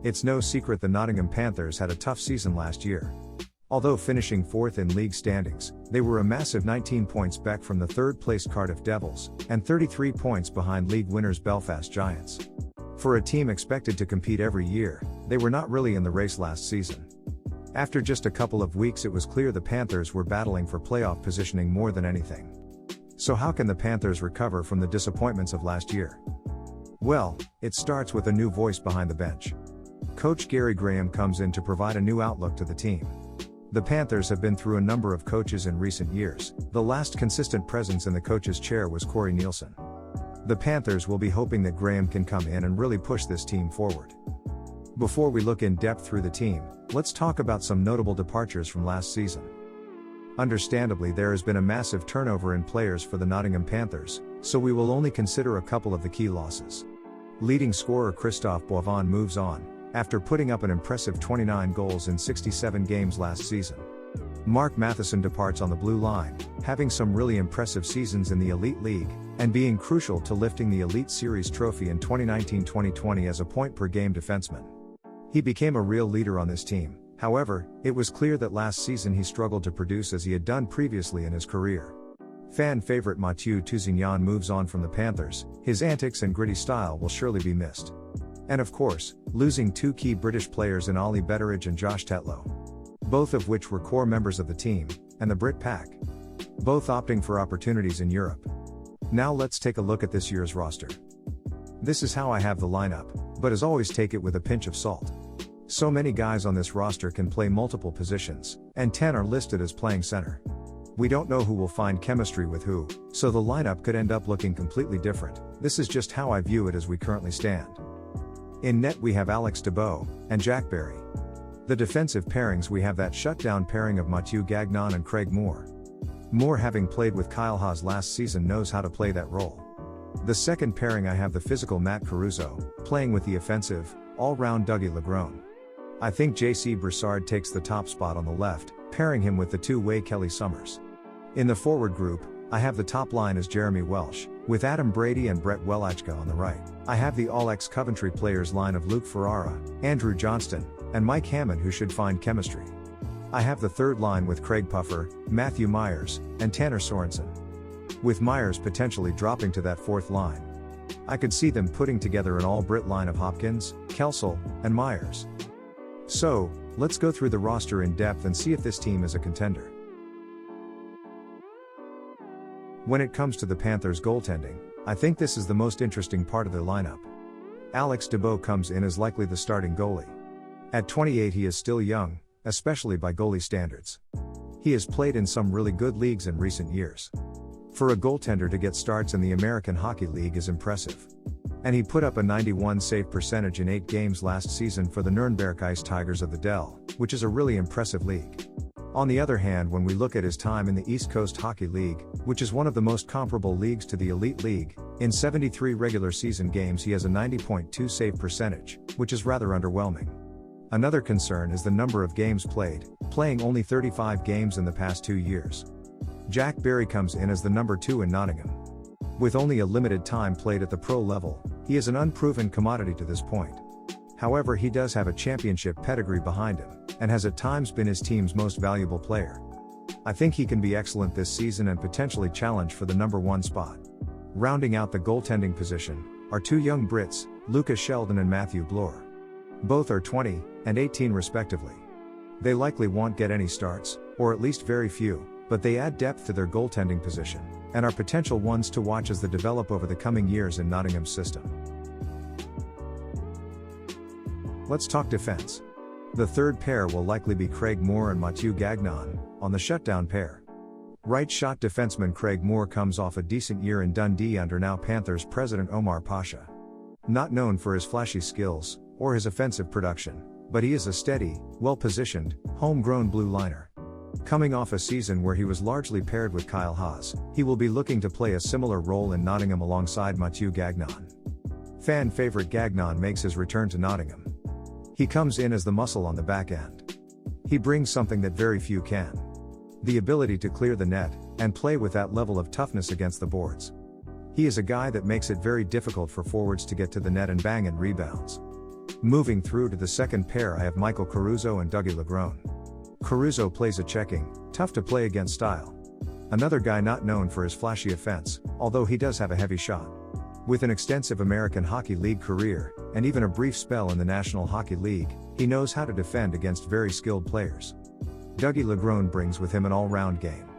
It's no secret the Nottingham Panthers had a tough season last year. Although finishing 4th in league standings, they were a massive 19 points back from the 3rd-placed Cardiff Devils, and 33 points behind league winners Belfast Giants. For a team expected to compete every year, they were not really in the race last season. After just a couple of weeks, it was clear the Panthers were battling for playoff positioning more than anything. So how can the Panthers recover from the disappointments of last year? Well, it starts with a new voice behind the bench. Coach Gary Graham comes in to provide a new outlook to the team. The Panthers have been through a number of coaches in recent years. The last consistent presence in the coach's chair was Corey Nielsen. The Panthers will be hoping that Graham can come in and really push this team forward. Before we look in depth through the team, let's talk about some notable departures from last season. Understandably, there has been a massive turnover in players for the Nottingham Panthers, so we will only consider a couple of the key losses. Leading scorer Christophe Boivin moves on, after putting up an impressive 29 goals in 67 games last season. Mark Matheson departs on the blue line, having some really impressive seasons in the Elite League, and being crucial to lifting the Elite Series trophy in 2019-2020 as a point-per-game defenseman. He became a real leader on this team. However, it was clear that last season he struggled to produce as he had done previously in his career. Fan favorite Mathew Gagnon moves on from the Panthers. His antics and gritty style will surely be missed. And of course, losing two key British players in Ollie Betteridge and Josh Tetlow. Both of which were core members of the team, and the Brit Pack. Both opting for opportunities in Europe. Now let's take a look at this year's roster. This is how I have the lineup, but as always take it with a pinch of salt. So many guys on this roster can play multiple positions, and 10 are listed as playing center. We don't know who will find chemistry with who, so the lineup could end up looking completely different. This is just how I view it as we currently stand. In net we have Alex DeBow and Jack Barry. The defensive pairings we have that shutdown pairing of Mathew Gagnon and Craig Moore. Moore, having played with Kyle Haas last season, knows how to play that role. The second pairing I have the physical Matt Caruso, playing with the offensive, all-round Dougie Legrone. I think JC Broussard takes the top spot on the left, pairing him with the two-way Kelly Summers. In the forward group, I have the top line as Jeremy Welsh, with Adam Brady and Brett Welachka on the right. I have the all-ex-Coventry players line of Luke Ferrara, Andrew Johnston, and Mike Hammond, who should find chemistry. I have the third line with Craig Puffer, Matthew Myers, and Tanner Sorensen. With Myers potentially dropping to that fourth line. I could see them putting together an all-Brit line of Hopkins, Kelsall, and Myers. So, let's go through the roster in depth and see if this team is a contender. When it comes to the Panthers goaltending, I think this is the most interesting part of their lineup. Alex DeBow comes in as likely the starting goalie. At 28 he is still young, especially by goalie standards. He has played in some really good leagues in recent years. For a goaltender to get starts in the American Hockey League is impressive. And he put up a 91 save percentage in 8 games last season for the Nürnberg Ice Tigers of the Dell, which is a really impressive league. On the other hand, when we look at his time in the East Coast Hockey League, which is one of the most comparable leagues to the Elite League, in 73 regular season games he has a 90.2 save percentage, which is rather underwhelming. Another concern is the number of games played, playing only 35 games in the past 2 years. Jack Barry comes in as the number 2 in Nottingham. With only a limited time played at the pro level, he is an unproven commodity to this point. However, he does have a championship pedigree behind him, and has at times been his team's most valuable player. I think he can be excellent this season and potentially challenge for the number 1 spot. Rounding out the goaltending position are 2 young Brits, Lucas Sheldon and Mathew Bloor. Both are 20 and 18 respectively. They likely won't get any starts, or at least very few, but they add depth to their goaltending position, and are potential ones to watch as they develop over the coming years in Nottingham's system. Let's talk defense. The third pair will likely be Craig Moore and Mathew Gagnon, on the shutdown pair. Right shot defenseman Craig Moore comes off a decent year in Dundee under now Panthers president Omar Pasha. Not known for his flashy skills, or his offensive production, but he is a steady, well-positioned, homegrown blue liner. Coming off a season where he was largely paired with Kyle Haas, he will be looking to play a similar role in Nottingham alongside Mathew Gagnon. Fan favorite Gagnon makes his return to Nottingham. He comes in as the muscle on the back end. He brings something that very few can. The ability to clear the net, and play with that level of toughness against the boards. He is a guy that makes it very difficult for forwards to get to the net and bang in rebounds. Moving through to the second pair, I have Michael Carruzzo and Dougie Legrone. Carruzzo plays a checking, tough to play against style. Another guy not known for his flashy offense, although he does have a heavy shot. With an extensive American Hockey League career, and even a brief spell in the National Hockey League, he knows how to defend against very skilled players. Dougie Legrone brings with him an all-round game.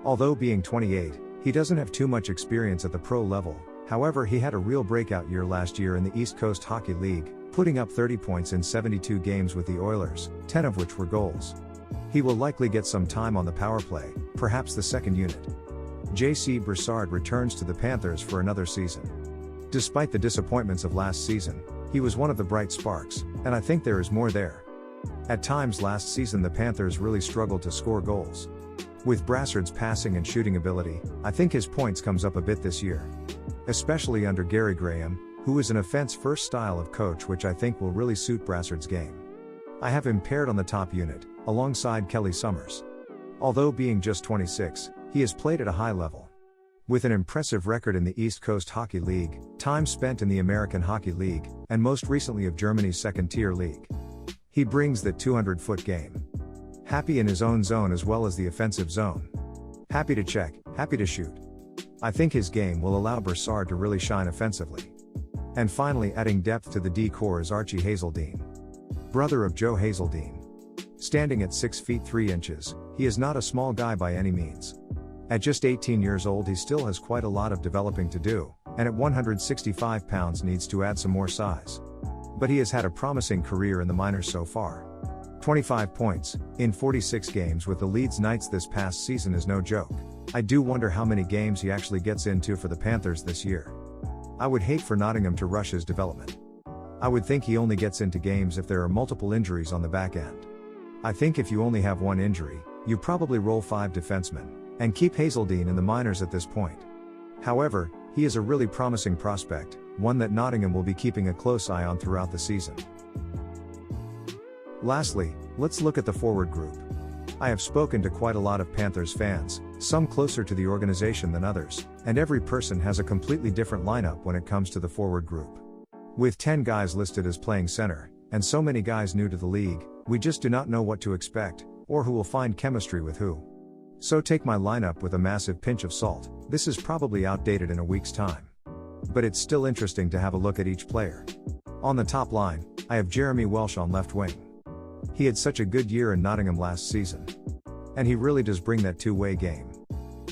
Although being 28, he doesn't have too much experience at the pro level. However, he had a real breakout year last year in the East Coast Hockey League, putting up 30 points in 72 games with the Oilers, 10 of which were goals. He will likely get some time on the power play, perhaps the second unit. JC Broussard returns to the Panthers for another season. Despite the disappointments of last season, he was one of the bright sparks, and I think there is more there. At times last season the Panthers really struggled to score goals. With Broussard's passing and shooting ability, I think his points comes up a bit this year. Especially under Gary Graham, who is an offense-first style of coach which I think will really suit Broussard's game. I have him paired on the top unit, alongside Kelly Summers. Although being just 26, he has played at a high level. With an impressive record in the East Coast Hockey League, time spent in the American Hockey League, and most recently of Germany's second-tier league. He brings that 200-foot game. Happy in his own zone as well as the offensive zone. Happy to check, happy to shoot. I think his game will allow Broussard to really shine offensively. And finally, adding depth to the D-core is Archie Hazeldean. Brother of Joe Hazeldean. Standing at 6 feet 3 inches, he is not a small guy by any means. At just 18 years old he still has quite a lot of developing to do, and at 165 pounds needs to add some more size. But he has had a promising career in the minors so far. 25 points, in 46 games with the Leeds Knights this past season is no joke. I do wonder how many games he actually gets into for the Panthers this year. I would hate for Nottingham to rush his development. I would think he only gets into games if there are multiple injuries on the back end. I think if you only have one injury, you probably roll 5 defensemen, and keep Hazeldean in the minors at this point. However, he is a really promising prospect, one that Nottingham will be keeping a close eye on throughout the season. Lastly, let's look at the forward group. I have spoken to quite a lot of Panthers fans, some closer to the organization than others, and every person has a completely different lineup when it comes to the forward group. With 10 guys listed as playing center, and so many guys new to the league, we just do not know what to expect, or who will find chemistry with who. So take my lineup with a massive pinch of salt. This is probably outdated in a week's time. But it's still interesting to have a look at each player. On the top line, I have Jeremy Welsh on left wing. He had such a good year in Nottingham last season. And he really does bring that two-way game.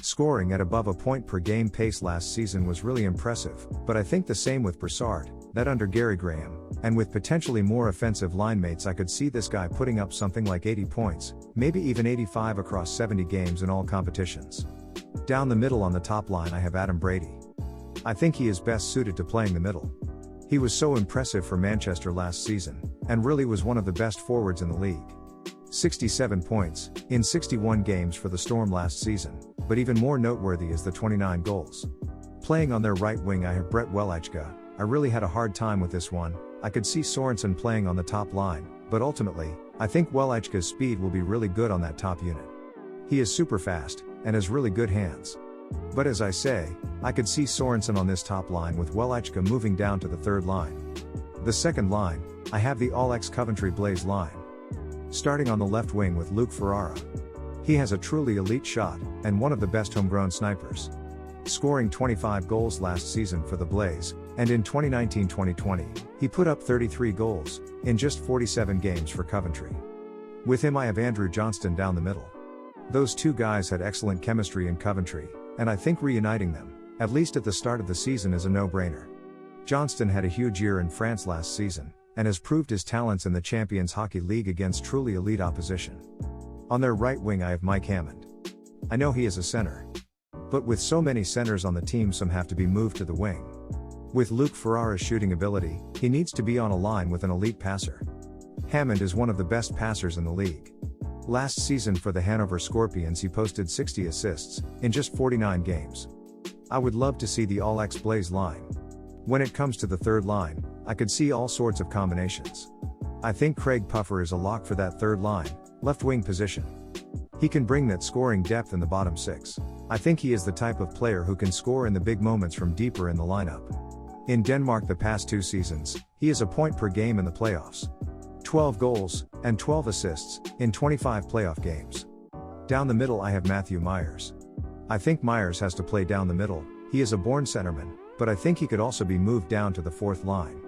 Scoring at above a point per game pace last season was really impressive, but I think the same with Broussard, that under Gary Graham, and with potentially more offensive line mates I could see this guy putting up something like 80 points, maybe even 85 across 70 games in all competitions. Down the middle on the top line I have Adam Brady. I think he is best suited to playing the middle. He was so impressive for Manchester last season, and really was one of the best forwards in the league. 67 points, in 61 games for the Storm last season, but even more noteworthy is the 29 goals. Playing on their right wing I have Brett Welachka. I really had a hard time with this one. I could see Sorensen playing on the top line, but ultimately, I think Welachka's speed will be really good on that top unit. He is super fast, and has really good hands. But as I say, I could see Sorensen on this top line with Welachka moving down to the third line. The second line, I have the all-ex-Coventry Blaze line. Starting on the left wing with Luke Ferrara. He has a truly elite shot, and one of the best homegrown snipers. Scoring 25 goals last season for the Blaze, and in 2019-2020, he put up 33 goals, in just 47 games for Coventry. With him I have Andrew Johnston down the middle. Those two guys had excellent chemistry in Coventry, and I think reuniting them, at least at the start of the season, is a no-brainer. Johnston had a huge year in France last season, and has proved his talents in the Champions Hockey League against truly elite opposition. On their right wing I have Mike Hammond. I know he is a center. But with so many centers on the team some have to be moved to the wing. With Luke Ferrara's shooting ability, he needs to be on a line with an elite passer. Hammond is one of the best passers in the league. Last season for the Hanover Scorpions he posted 60 assists, in just 49 games. I would love to see the all-ex Blaze line. When it comes to the third line, I could see all sorts of combinations. I think Craig Puffer is a lock for that third line, left wing position. He can bring that scoring depth in the bottom six. I think he is the type of player who can score in the big moments from deeper in the lineup. In Denmark the past 2 seasons, he is a point per game in the playoffs. 12 goals, and 12 assists, in 25 playoff games. Down the middle I have Matthew Myers. I think Myers has to play down the middle. He is a born centerman, but I think he could also be moved down to the 4th line.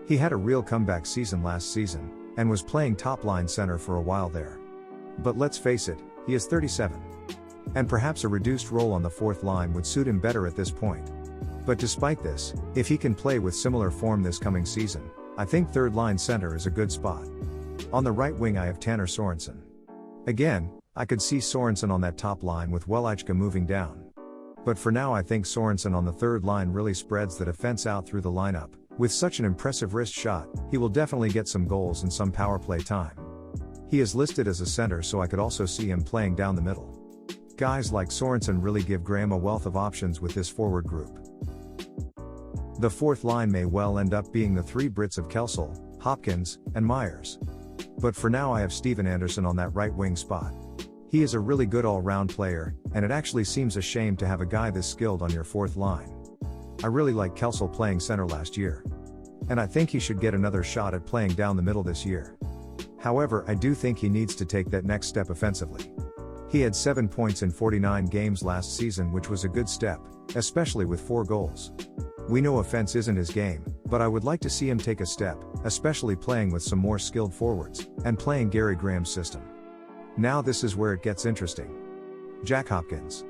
He had a real comeback season last season, and was playing top line center for a while there. But let's face it, he is 37. And perhaps a reduced role on the 4th line would suit him better at this point. But despite this, if he can play with similar form this coming season, I think 3rd line center is a good spot. On the right wing I have Tanner Sorensen. Again, I could see Sorensen on that top line with EIHL moving down. But for now I think Sorensen on the 3rd line really spreads the defense out through the lineup. With such an impressive wrist shot, he will definitely get some goals and some power play time. He is listed as a center, so I could also see him playing down the middle. Guys like Sorensen really give Graham a wealth of options with this forward group. The 4th line may well end up being the 3 Brits of Kelsall, Hopkins, and Myers. But for now I have Steven Anderson on that right wing spot. He is a really good all-round player, and it actually seems a shame to have a guy this skilled on your 4th line. I really like Kelsall playing center last year. And I think he should get another shot at playing down the middle this year. However, I do think he needs to take that next step offensively. He had 7 points in 49 games last season, which was a good step, especially with 4 goals. We know offense isn't his game, but I would like to see him take a step, especially playing with some more skilled forwards, and playing Gary Graham's system. Now this is where it gets interesting. Jack Hopkins.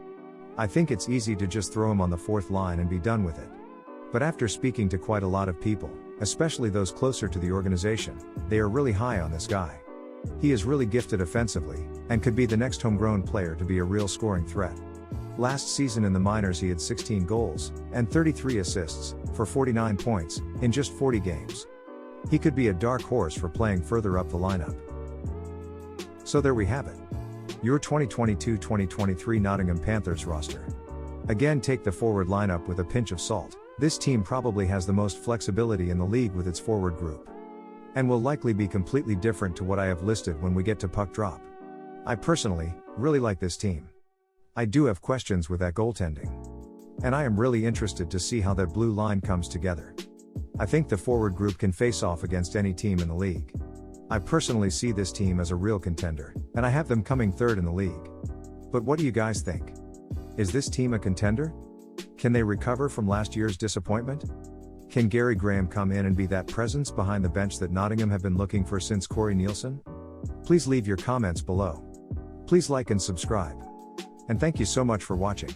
I think it's easy to just throw him on the 4th line and be done with it. But after speaking to quite a lot of people, especially those closer to the organization, they are really high on this guy. He is really gifted offensively, and could be the next homegrown player to be a real scoring threat. Last season in the minors he had 16 goals, and 33 assists, for 49 points, in just 40 games. He could be a dark horse for playing further up the lineup. So there we have it. Your 2022-2023 Nottingham Panthers roster. Again, take the forward lineup with a pinch of salt. This team probably has the most flexibility in the league with its forward group. And will likely be completely different to what I have listed when we get to puck drop. I personally, really like this team. I do have questions with that goaltending. And I am really interested to see how that blue line comes together. I think the forward group can face off against any team in the league. I personally see this team as a real contender, and I have them coming 3rd in the league. But what do you guys think? Is this team a contender? Can they recover from last year's disappointment? Can Gary Graham come in and be that presence behind the bench that Nottingham have been looking for since Corey Nielsen? Please leave your comments below. Please like and subscribe. And thank you so much for watching.